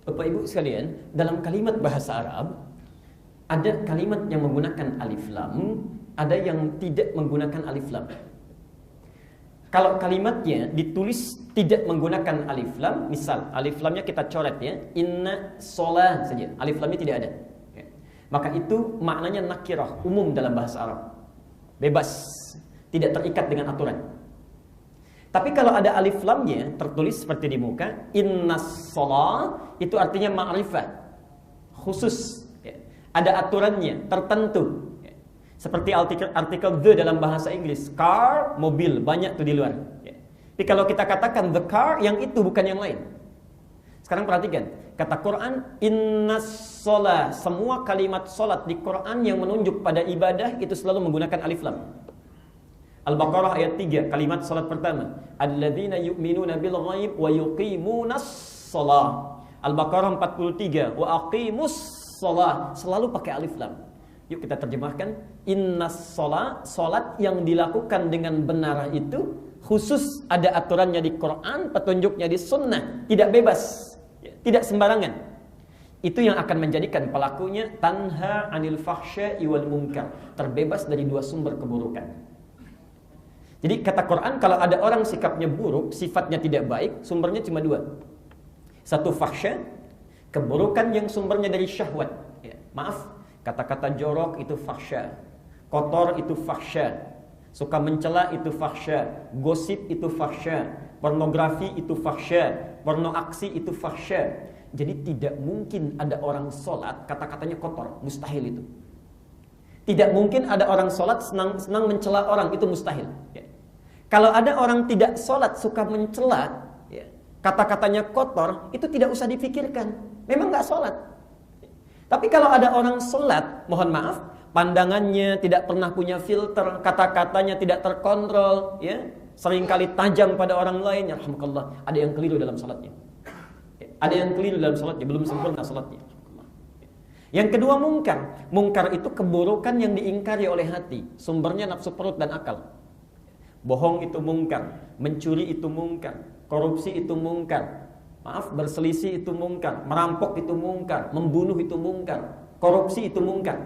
Bapak Ibu sekalian, dalam kalimat bahasa Arab ada kalimat yang menggunakan alif lam, ada yang tidak menggunakan alif lam. Kalau kalimatnya ditulis tidak menggunakan alif lam, misal alif lamnya kita coret ya, inna sholat saja, alif lamnya tidak ada. Maka itu maknanya nakirah, umum dalam bahasa Arab. Bebas, tidak terikat dengan aturan. Tapi kalau ada alif lamnya tertulis seperti di muka, innas sholat, itu artinya ma'rifah, khusus. Ada aturannya, tertentu. Seperti artikel the dalam bahasa Inggris, car, mobil, banyak tuh di luar. Tapi kalau kita katakan the car, yang itu bukan yang lain. Sekarang perhatikan, kata Quran, innas sholat, semua kalimat sholat di Quran yang menunjuk pada ibadah itu selalu menggunakan alif lam. Al-Baqarah ayat 3, kalimat sholat pertama, alladzina yu'minuna bil ghaib wa yuqimunas sholat. Al-Baqarah 43, wa aqimus sholat, selalu pakai alif lam. Yuk kita terjemahkan, innas sholat, sholat yang dilakukan dengan benar itu khusus ada aturannya di Quran, petunjuknya di sunnah, tidak bebas, tidak sembarangan. Itu yang akan menjadikan pelakunya tanha anil fahsya'i wal munkar, terbebas dari dua sumber keburukan. Jadi kata Quran, kalau ada orang sikapnya buruk, sifatnya tidak baik, sumbernya cuma dua. Satu fahsya, keburukan yang sumbernya dari syahwat. Maaf, kata-kata jorok itu fahsya, kotor itu fahsya, suka mencela itu fahsya, gosip itu fahsya, pornografi itu fahsya, porno aksi itu fahsya. Jadi tidak mungkin ada orang sholat kata-katanya kotor, mustahil itu. Tidak mungkin ada orang sholat senang mencela orang, itu mustahil. Kalau ada orang tidak sholat suka mencela, kata-katanya kotor, itu tidak usah dipikirkan, memang nggak sholat. Tapi kalau ada orang sholat, mohon maaf, pandangannya tidak pernah punya filter, kata-katanya tidak terkontrol, seringkali tajam pada orang lain, alhamdulillah, ada yang keliru dalam sholatnya. Ada yang keliru dalam sholatnya, belum sempurna sholatnya. Yang kedua mungkar. Mungkar itu keburukan yang diingkari oleh hati, sumbernya nafsu perut dan akal. Bohong itu mungkar, mencuri itu mungkar, korupsi itu mungkar, maaf, berselisih itu mungkar, merampok itu mungkar, membunuh itu mungkar, korupsi itu mungkar.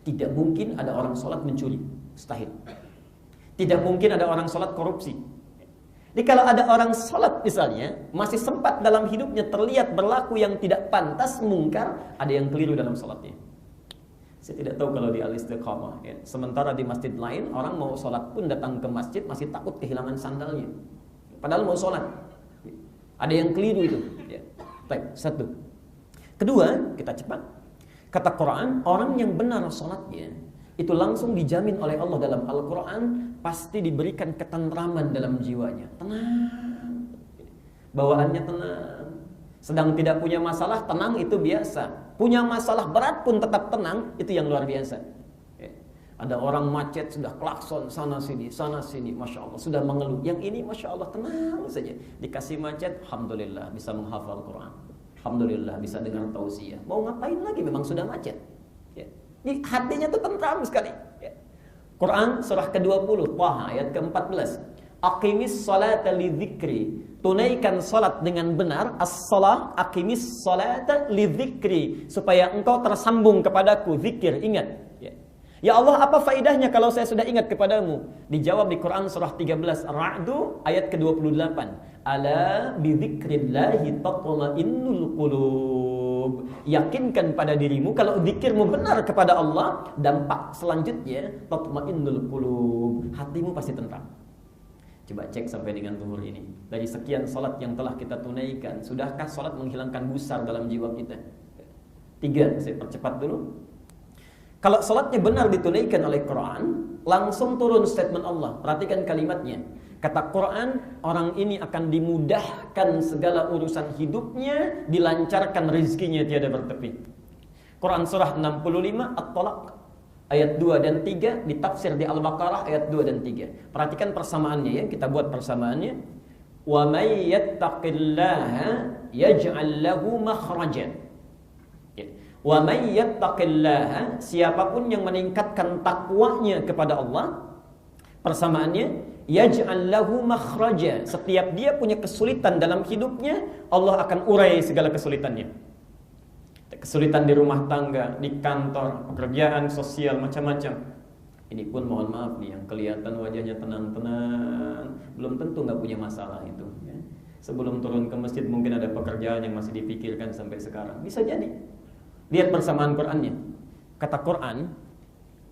Tidak mungkin ada orang sholat mencuri, mustahil. Tidak mungkin ada orang sholat korupsi. Jadi kalau ada orang sholat misalnya, masih sempat dalam hidupnya terlihat berlaku yang tidak pantas, mungkar, ada yang keliru dalam sholatnya. Saya tidak tahu kalau di Al-Istiqamah, sementara di masjid lain, orang mau sholat pun datang ke masjid masih takut kehilangan sandalnya. Padahal mau sholat. Ada yang keliru itu. Baik, satu. Kedua, kita cepat. Kata Quran, orang yang benar sholatnya, itu langsung dijamin oleh Allah dalam Al-Quran, pasti diberikan ketentraman dalam jiwanya. Tenang. Bawaannya tenang. Sedang tidak punya masalah, tenang itu biasa. Punya masalah berat pun tetap tenang, itu yang luar biasa. Ada orang macet, sudah klakson sana sini, Masya Allah, sudah mengeluh. Yang ini Masya Allah tenang saja. Dikasih macet, alhamdulillah bisa menghafal Quran, alhamdulillah bisa dengar tausiah. Mau ngapain lagi, memang sudah macet. Ini hatinya tuh tentram sekali. Quran surah ke-20, Taha ayat ke-14. Aqimis salata li dzikri, tunaikan salat dengan benar. As-salah, aqimis salata li dzikri, supaya engkau tersambung kepadaku, zikir, ingat. Ya Allah, apa faedahnya kalau saya sudah ingat kepadamu? Dijawab di Quran surah 13 Ar-Ra'd ayat ke-28. Ala bi dzikrillahi tatma'innul qulub. Yakinkan pada dirimu kalau zikirmu benar kepada Allah, dampak selanjutnya tatma'innul qulub, hatimu pasti tentram. Coba cek sampai dengan zuhur ini. Dari sekian salat yang telah kita tunaikan, sudahkah salat menghilangkan gusar dalam jiwa kita? 3, saya percepat dulu. Kalau salatnya benar ditunaikan oleh Quran, langsung turun statement Allah. Perhatikan kalimatnya. Kata Quran, orang ini akan dimudahkan segala urusan hidupnya, dilancarkan rezekinya tiada bertepi. Quran surah 65 At-Talaq ayat 2 dan 3 ditafsir di Al-Baqarah ayat 2 dan 3. Perhatikan persamaannya ya, kita buat persamaannya. Wa may yattaqillaha yaj'al lahu makhrajan. Wa may yattaqillaha, siapapun yang meningkatkan takwanya kepada Allah, Persamaannya, yaj'al lahu makhraja. Setiap dia punya kesulitan dalam hidupnya, Allah akan urai segala kesulitannya. Kesulitan di rumah tangga, di kantor, pekerjaan sosial, macam-macam. Ini pun mohon maaf nih, yang kelihatan wajahnya tenang-tenang, belum tentu nggak punya masalah itu. Ya. Sebelum turun ke masjid mungkin ada pekerjaan yang masih dipikirkan sampai sekarang. Bisa jadi. Lihat persamaan Qur'annya. Kata Qur'an,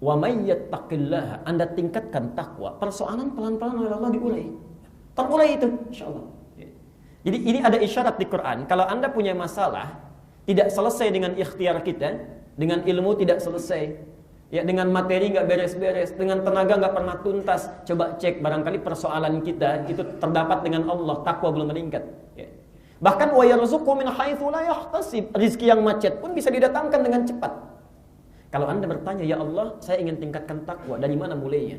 wa may yattaqillaha, Anda tingkatkan takwa, persoalan pelan-pelan oleh Allah diurai. Terurai itu, insyaallah. Jadi ini ada isyarat di Quran, kalau Anda punya masalah tidak selesai dengan ikhtiar kita, dengan ilmu tidak selesai, ya dengan materi nggak beres-beres, dengan tenaga nggak pernah tuntas, coba cek barangkali persoalan kita itu terdapat dengan Allah, takwa belum meningkat. Ya. Bahkan wa yarzuqu min haitsu la yahtasib, rezeki yang macet pun bisa didatangkan dengan cepat. Kalau Anda bertanya, ya Allah, saya ingin tingkatkan takwa, dari mana mulainya?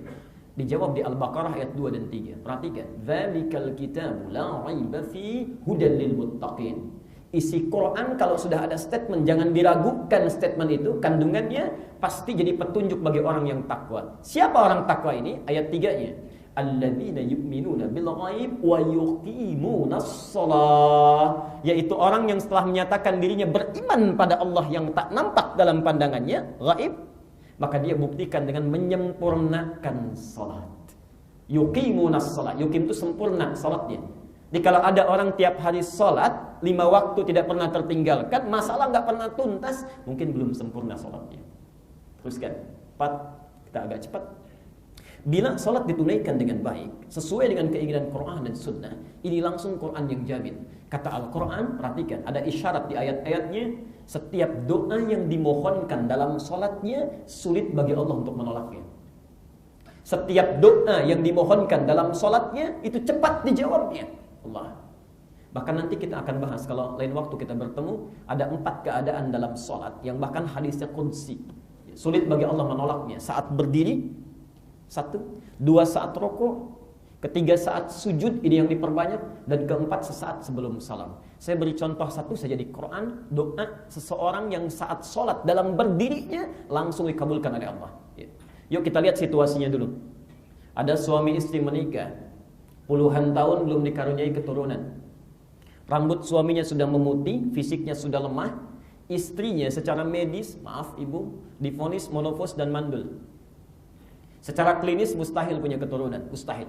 Dijawab di Al-Baqarah ayat 2 dan 3. Perhatikan, dzalikal kitabu la raiba fi hudan lil muttaqin. Isi Quran kalau sudah ada statement, jangan diragukan statement itu, kandungannya pasti jadi petunjuk bagi orang yang takwa. Siapa orang takwa ini? Ayat 3-nya. Alladzina yu'minuna bil ghaib wa yuqimunas shalah, yaitu orang yang setelah menyatakan dirinya beriman pada Allah yang tak nampak dalam pandangannya, ghaib, maka dia buktikan dengan menyempurnakan salat. Yuqimunas shalah, yuqim itu sempurna salatnya. Jadi kalau ada orang tiap hari salat 5 waktu tidak pernah tertinggalkan, masalah nggak pernah tuntas, mungkin belum sempurna salatnya. Teruskan. 4, kita agak cepat. Bila salat ditunaikan dengan baik, sesuai dengan keinginan Quran dan Sunnah, ini langsung Quran yang jamin. Kata Al-Quran, perhatikan, ada isyarat di ayat-ayatnya, setiap doa yang dimohonkan dalam salatnya, sulit bagi Allah untuk menolaknya. Setiap doa yang dimohonkan dalam salatnya, itu cepat dijawabnya Allah. Bahkan nanti kita akan bahas, kalau lain waktu kita bertemu, ada 4 keadaan dalam salat, yang bahkan hadisnya qudsi. Sulit bagi Allah menolaknya. Saat berdiri, 1, 2 saat rukuk, 3 saat sujud, ini yang diperbanyak, dan 4 sesaat sebelum salam. Saya beri contoh 1 saja di Quran, doa seseorang yang saat sholat dalam berdirinya langsung dikabulkan oleh Allah. Yuk kita lihat situasinya dulu. Ada suami istri menikah, puluhan tahun belum dikaruniai keturunan. Rambut suaminya sudah memutih, fisiknya sudah lemah, istrinya secara medis, maaf ibu, divonis monofos dan mandul. Secara klinis mustahil punya keturunan, mustahil.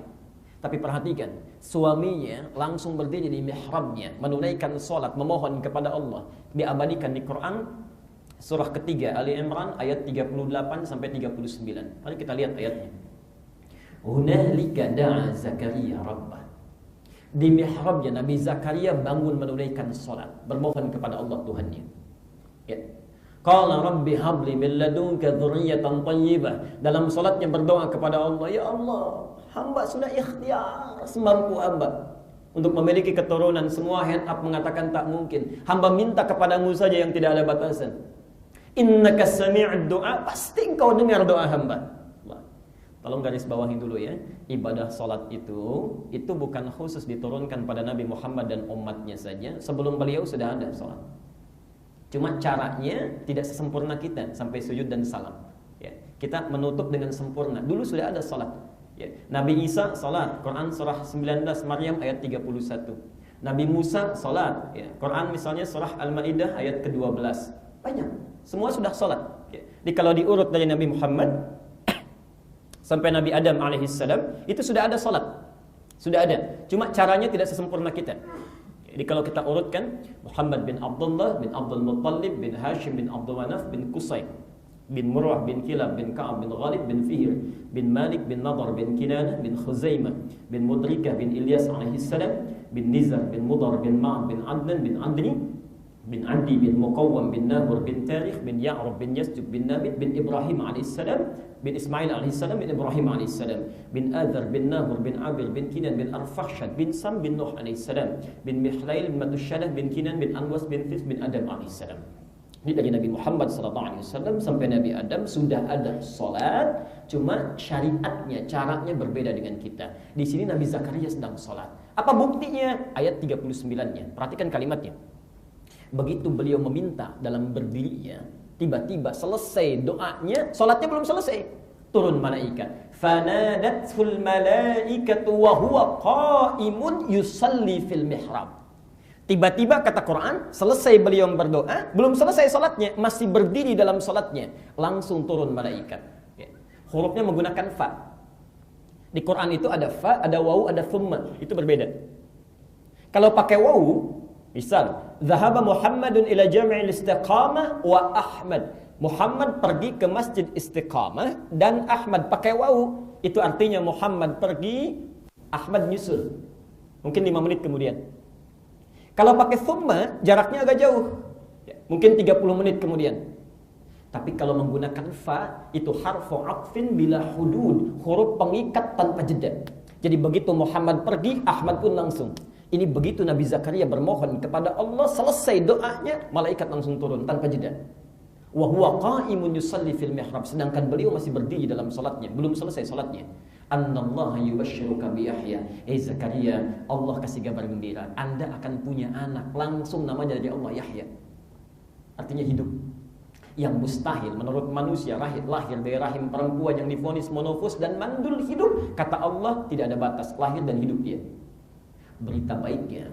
Tapi perhatikan, suaminya langsung berdiri di mihrabnya, menunaikan sholat, memohon kepada Allah. Diabadikan di Quran, surah ketiga, Ali Imran, ayat 38 sampai 39. Mari kita lihat ayatnya. Hunalika da'a Zakaria rabbah. Di mihrabnya Nabi Zakaria bangun menunaikan sholat, bermohon kepada Allah Tuhannya. Ya. Qala rabbi habli min ladunka dzurriyyatan thayyibah. Dalam salatnya berdoa kepada Allah, ya Allah, hamba sudah ikhtiar semampu hamba untuk memiliki keturunan. Semua hand up mengatakan tak mungkin. Hamba minta kepadamu saja yang tidak ada batasan. Innaka sami'ud du'a, pasti engkau dengar doa hamba. Allah. Tolong garis bawahi dulu ya. Ibadah salat itu bukan khusus diturunkan pada Nabi Muhammad dan umatnya saja. Sebelum beliau sudah ada salat. Cuma caranya tidak sesempurna kita sampai sujud dan salam. Ya. Kita menutup dengan sempurna. Dulu sudah ada salat. Ya. Nabi Isa salat. Quran surah 19 Maryam ayat 31. Nabi Musa salat. Ya. Quran misalnya surah Al-Maidah ayat ke-12. Banyak. Semua sudah salat. Ya. Jadi kalau diurut dari Nabi Muhammad sampai Nabi Adam alaihissalam itu sudah ada salat. Sudah ada. Cuma caranya tidak sesempurna kita. Jadi kalau kita urutkan Muhammad bin Abdullah bin Abdul Muttalib bin Hashim bin Abdul Manaf bin Qusay bin Murrah bin Kilab bin Ka'ab bin Ghalib bin Fihr bin Malik bin Nadar bin Kinanah bin Khuzaimah bin Mudrikah bin Ilyas alaihissalam bin Nizar bin Mudar bin Ma'ad bin Adnan bin Adni bin Adi bin Muqawwam bin Nahur bin Tarikh bin Ya'rub bin Yasjub bin Nabit bin Ibrahim alaihissalam bin Ismail alaihissalam bin Ibrahim alaihissalam bin Adhar bin Nahur bin Abir bin Kinan bin Arfakhshad bin Sam bin Nuh alaihissalam bin Mihlail bin Matushadah bin Kinan bin Anwas bin This bin Adam alaihissalam. Ini dari Nabi Muhammad SAW sampai Nabi Adam sudah ada salat, cuma syariatnya, caranya berbeda dengan kita. Di sini Nabi Zakaria sedang salat. Apa buktinya? Ayat 39-nya. Perhatikan kalimatnya. Begitu beliau meminta dalam berdirinya, tiba-tiba selesai doanya, salatnya belum selesai. turun malaikat. Fanadatul malaikatu wa huwa qa'imun yusalli fil mihrab. Tiba-tiba kata Quran, selesai beliau berdoa, belum selesai salatnya, masih berdiri dalam salatnya, langsung turun malaikat. Ya. Hurufnya menggunakan fa. Di Quran itu ada fa, ada wawu, ada thumma. Itu berbeda. Kalau pakai wawu, misal, "Dhahaba Muhammadun ila jami'il istiqamah wa Ahmad." Muhammad pergi ke masjid Istiqamah dan Ahmad pakai wawu. Itu artinya Muhammad pergi, Ahmad nyusul. Mungkin 5 menit kemudian. Kalau pakai thumma, jaraknya agak jauh. Mungkin 30 menit kemudian. Tapi kalau menggunakan fa, itu harfu atfin bila hudud, huruf pengikat tanpa jeda. Jadi begitu Muhammad pergi, Ahmad pun langsung. Ini begitu Nabi Zakaria bermohon kepada Allah, selesai doanya, malaikat langsung turun tanpa jeda. Wa huwa qa'imun yusalli fil mihrab, sedangkan beliau masih berdiri dalam salatnya, belum selesai salatnya. Annallaha yubashshiruka bi Yahya. Zakaria, Allah kasih kabar gembira, Anda akan punya anak, langsung namanya dari Allah, Yahya. Artinya hidup. Yang mustahil menurut manusia, lahir dari rahim perempuan yang divonis monofus dan mandul hidup, kata Allah tidak ada batas, lahir dan hidup dia. Berita baiknya,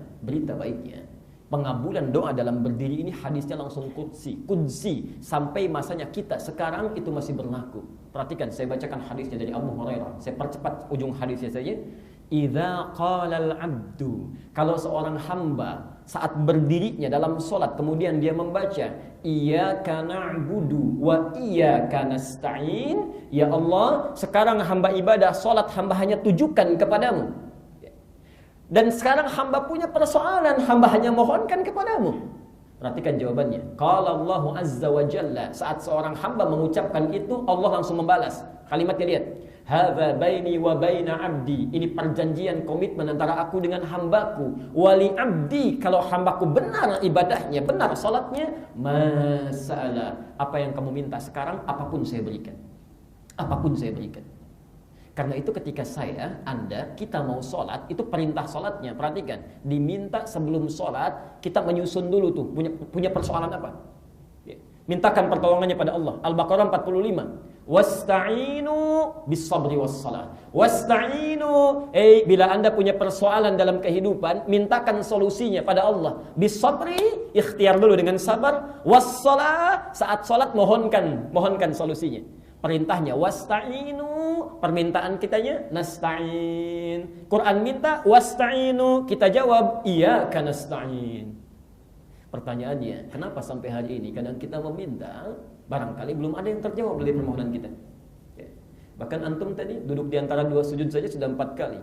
pengabulan doa dalam berdiri ini hadisnya langsung kudsi, sampai masanya kita sekarang itu masih berlaku. Perhatikan, saya bacakan hadisnya dari Abu Hurairah. Saya percepat ujung hadisnya saja. Idza qalal abdu, kalau seorang hamba saat berdirinya dalam solat kemudian dia membaca iyyaka na'budu wa iyyaka nasta'in, ya Allah, sekarang hamba ibadah solat hamba hanya tujukan kepadamu. Dan sekarang hamba punya persoalan, hamba hanya mohonkan kepadamu. Perhatikan jawabannya. Qala Allahu azza wa jalla, saat seorang hamba mengucapkan itu, Allah langsung membalas. Kalimatnya lihat. Hadza baini wa baina abdi. Ini perjanjian komitmen antara aku dengan hambaku. Wali abdi, kalau hambaku benar ibadahnya, benar salatnya, masalah. Apa yang kamu minta sekarang, apapun saya berikan. Apapun saya berikan. Karena itu ketika Anda, kita mau sholat, itu perintah sholatnya. Perhatikan, diminta sebelum sholat, kita menyusun dulu tuh, punya persoalan apa. Mintakan pertolongannya pada Allah. Al-Baqarah 45. Wasta'inu bis-sabri was-salah. Wasta'inu, bila Anda punya persoalan dalam kehidupan, mintakan solusinya pada Allah. Bis-sabri, ikhtiar dulu dengan sabar. Was-salah, saat sholat mohonkan solusinya. Perintahnya wasta'inu, permintaan kitanya nasta'in. Quran minta wasta'inu, kita jawab iyyaka nasta'in. Pertanyaannya, kenapa sampai hari ini kadang kita meminta, barangkali belum ada yang terjawab dari permohonan kita. Bahkan antum tadi duduk di antara 2 sujud saja sudah 4 kali.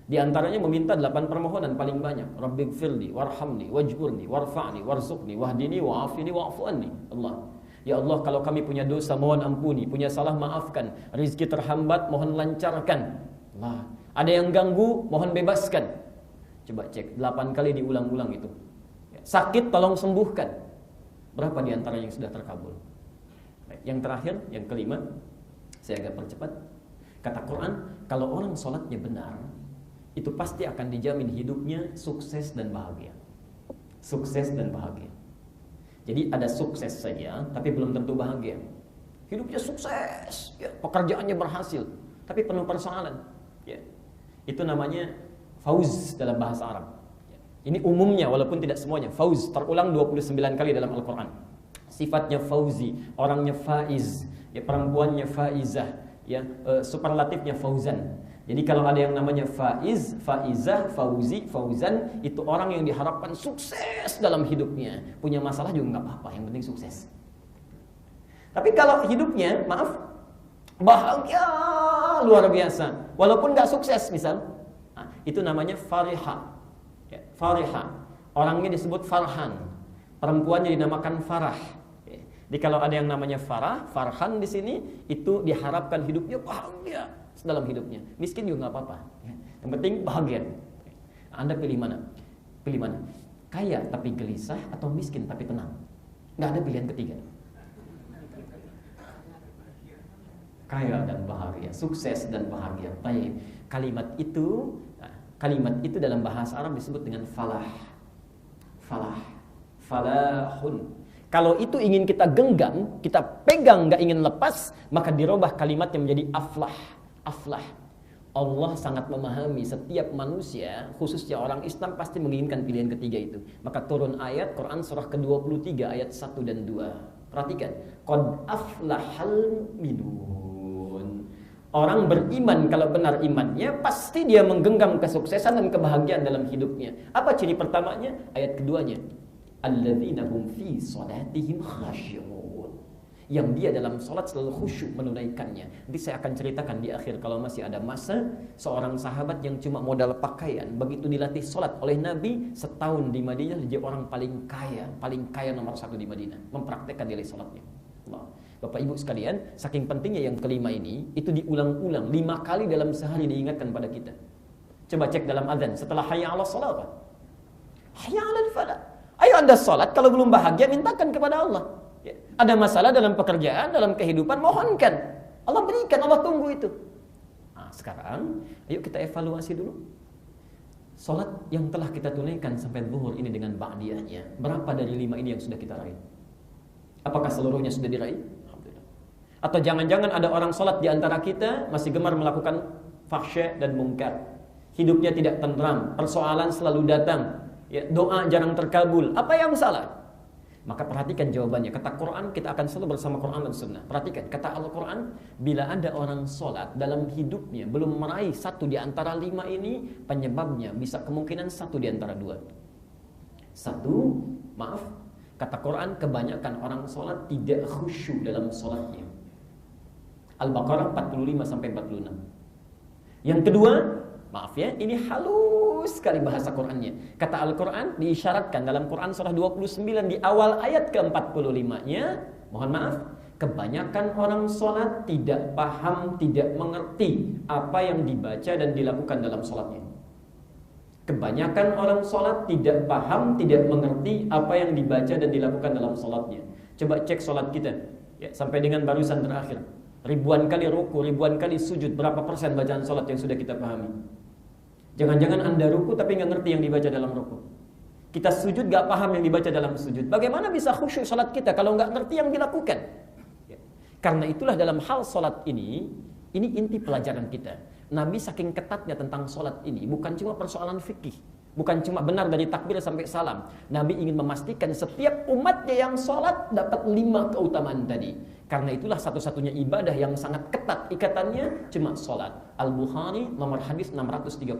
Di antaranya meminta 8 permohonan paling banyak. Rabbighfirli warhamni wajburni warfa'ni warzuqni wahdini wa'afini wa'fu anni. Allah, ya Allah, kalau kami punya dosa mohon ampuni, punya salah maafkan, rizki terhambat mohon lancarkan. Allah, ada yang ganggu mohon bebaskan. Coba cek 8 kali diulang-ulang itu. Sakit tolong sembuhkan. Berapa di antara yang sudah terkabul? Yang terakhir, yang kelima, saya agak percepat. Kata Quran, kalau orang sholatnya benar, itu pasti akan dijamin hidupnya sukses dan bahagia. Sukses dan bahagia. Jadi ada sukses saja, tapi belum tentu bahagia. Hidupnya sukses, ya, pekerjaannya berhasil, tapi penuh persoalan. Ya. Itu namanya fauz dalam bahasa Arab. Ya. Ini umumnya, walaupun tidak semuanya. Fauz terulang 29 kali dalam Al-Quran. Sifatnya fauzi, orangnya faiz, ya, perempuannya faizah, ya, superlatifnya fauzan. Jadi kalau ada yang namanya faiz, faizah, fauzi, fauzan, itu orang yang diharapkan sukses dalam hidupnya. Punya masalah juga nggak apa-apa, yang penting sukses. Tapi kalau hidupnya, maaf, bahagia luar biasa, walaupun nggak sukses misal, itu namanya fariha. Ya, fariha. Orangnya disebut farhan, perempuannya dinamakan farah. Jadi kalau ada yang namanya farhan di sini, itu diharapkan hidupnya bahagia dalam hidupnya. Miskin juga nggak apa-apa. Yang penting bahagia. Anda pilih mana? Pilih mana? Kaya tapi gelisah atau miskin tapi tenang? Nggak ada pilihan ketiga. Kaya dan bahagia, sukses dan bahagia. Baik. Kalimat itu dalam bahasa Arab disebut dengan falah. Falahun. Kalau itu ingin kita genggam, kita pegang, nggak ingin lepas, maka dirubah kalimatnya menjadi aflah. Aflah. Allah sangat memahami setiap manusia, khususnya orang Islam pasti menginginkan pilihan ketiga itu. Maka turun ayat Quran surah ke-23 ayat 1 dan 2. Perhatikan. Qad aflahal minun. Orang beriman kalau benar imannya, pasti dia menggenggam kesuksesan dan kebahagiaan dalam hidupnya. Apa ciri pertamanya? Ayat keduanya. Alladzina hum fi salatihim khasyi'un. Yang dia dalam salat selalu khusyuk menunaikannya. Nanti saya akan ceritakan di akhir kalau masih ada masa seorang sahabat yang cuma modal pakaian, begitu dilatih salat oleh Nabi, setahun di Madinah dia orang paling kaya nomor 1 di Madinah, mempraktekkan nilai salatnya. Allah. Bapak Ibu sekalian, saking pentingnya yang kelima ini, itu diulang-ulang 5 kali dalam sehari diingatkan pada kita. Coba cek dalam azan setelah hayya 'alas shalah apa? Hayya 'alal falah. Ayo Anda salat, kalau belum bahagia mintakan kepada Allah. Ya. Ada masalah dalam pekerjaan, dalam kehidupan, mohonkan. Allah berikan, Allah tunggu itu. Nah, sekarang, ayo kita evaluasi dulu. Salat yang telah kita tunaikan sampai zuhur ini dengan ba'diyahnya, berapa dari 5 ini yang sudah kita raih? Apakah seluruhnya sudah diraih? Alhamdulillah. Atau jangan-jangan ada orang salat di antara kita masih gemar melakukan fahsya dan mungkar. Hidupnya tidak tenteram, persoalan selalu datang. Ya, doa jarang terkabul. Apa yang salah? Maka perhatikan jawabannya. Kata Quran, kita akan selalu bersama Quran dan Sunnah. Perhatikan, kata Al-Quran, bila ada orang sholat dalam hidupnya belum meraih 1 di antara 5 ini, penyebabnya bisa kemungkinan 1 di antara 2. 1, maaf, kata Quran, kebanyakan orang sholat tidak khusyuk dalam sholatnya. Al-Baqarah 45-46. Yang kedua, maaf ya, ini halus sekali bahasa Qur'annya. Kata Al-Quran diisyaratkan dalam Quran surah 29 di awal ayat ke-45-nya, mohon maaf, kebanyakan orang sholat tidak paham, tidak mengerti apa yang dibaca dan dilakukan dalam sholatnya. Kebanyakan orang sholat tidak paham, tidak mengerti apa yang dibaca dan dilakukan dalam sholatnya. Coba cek sholat kita ya, sampai dengan barusan terakhir. Ribuan kali ruku, ribuan kali sujud, berapa persen bacaan sholat yang sudah kita pahami? Jangan-jangan Anda ruku tapi nggak ngerti yang dibaca dalam ruku. Kita sujud nggak paham yang dibaca dalam sujud. Bagaimana bisa khusyuk sholat kita kalau nggak ngerti yang dilakukan? Ya. Karena itulah dalam hal sholat ini inti pelajaran kita. Nabi saking ketatnya tentang sholat ini bukan cuma persoalan fikih, bukan cuma benar dari takbir sampai salam. Nabi ingin memastikan setiap umatnya yang sholat dapat 5 keutamaan tadi. Karena itulah satu-satunya ibadah yang sangat ketat ikatannya cuma sholat. Al-Bukhari nomor hadis 631.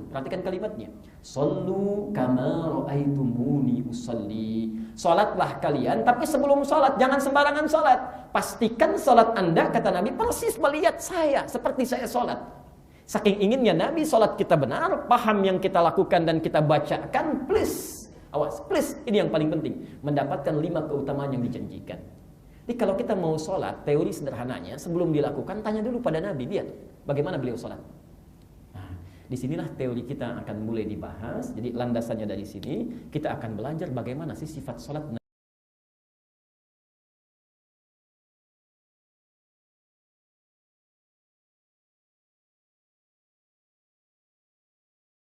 Perhatikan kalimatnya. Sallu kama ra'aitumuni usalli. Sholatlah kalian, tapi sebelum sholat jangan sembarangan sholat. Pastikan sholat Anda, kata Nabi, persis melihat saya seperti saya sholat. Saking inginnya Nabi sholat kita benar, paham yang kita lakukan dan kita bacakan, please, awas, please, ini yang paling penting, mendapatkan 5 keutamaan yang dijanjikan. Jadi kalau kita mau sholat, teori sederhananya, sebelum dilakukan, tanya dulu pada Nabi, lihat bagaimana beliau sholat. Nah, disinilah teori kita akan mulai dibahas, jadi landasannya dari sini, kita akan belajar bagaimana sih sifat sholat